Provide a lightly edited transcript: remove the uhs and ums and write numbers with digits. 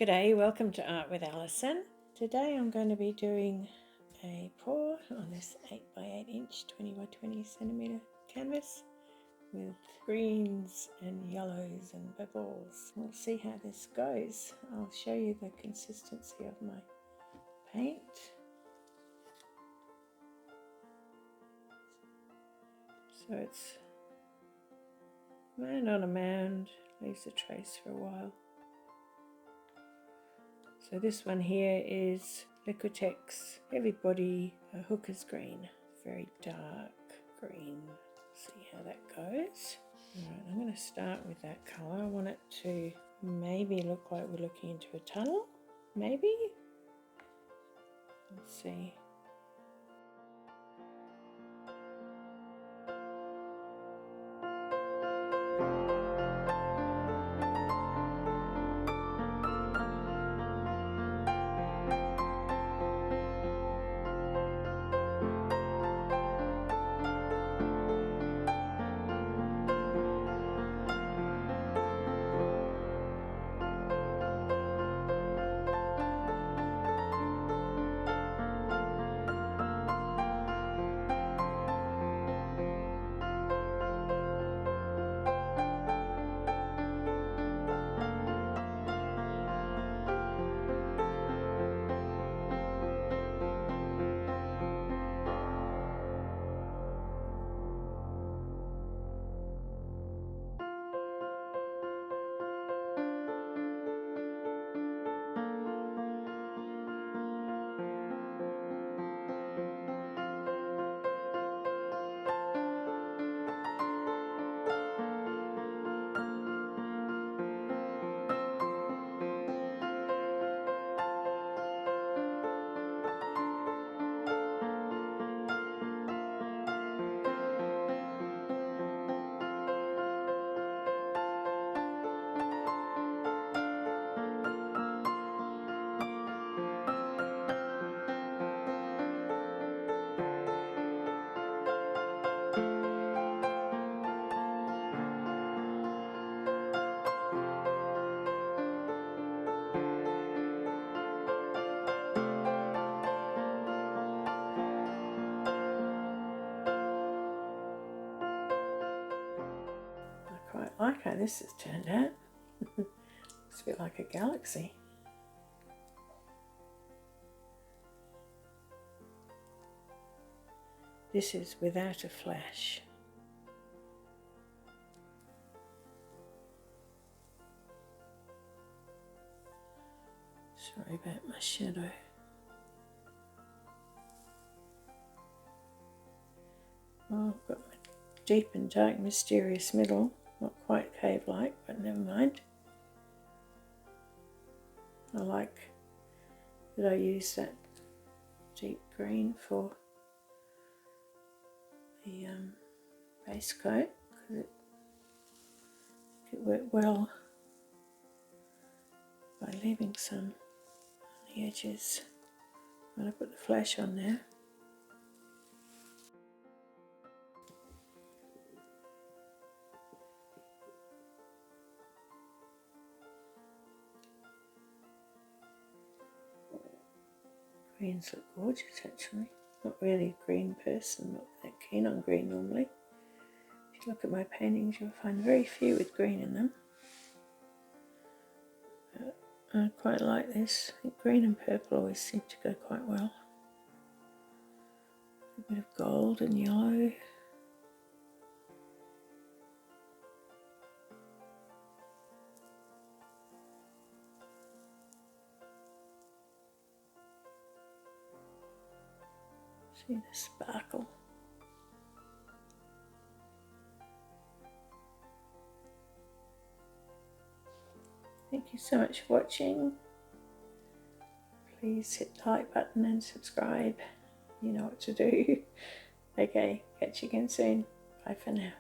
G'day, welcome to Art with Alison. Today I'm going to be doing a pour on this 8x8 inch 20x20cm canvas with greens and yellows and purples. We'll see how this goes. I'll show you the consistency of my paint. So it's mound on a mound, leaves a trace for a while. So this one here is Liquitex Heavy Body Hooker's Green, very dark green. See how that goes. Alright, I'm going to start with that colour. I want it to maybe look like we're looking into a tunnel, maybe? Let's see. I quite like how this has turned out. Looks a bit like a galaxy. This is without a flash. Sorry about my shadow. Oh, I've got my deep and dark mysterious middle. Not quite cave-like, but never mind. I like that I use that deep green for the base coat because it worked well by leaving some on the edges when I put the flash on there. Greens look gorgeous actually. Not really a green person, not that keen on green normally. If you look at my paintings you'll find very few with green in them. But I quite like this. I think green and purple always seem to go quite well. A bit of gold and yellow. See the sparkle. Thank you so much for watching. Please hit the like button and subscribe. You know what to do. Okay, catch you again soon. Bye for now.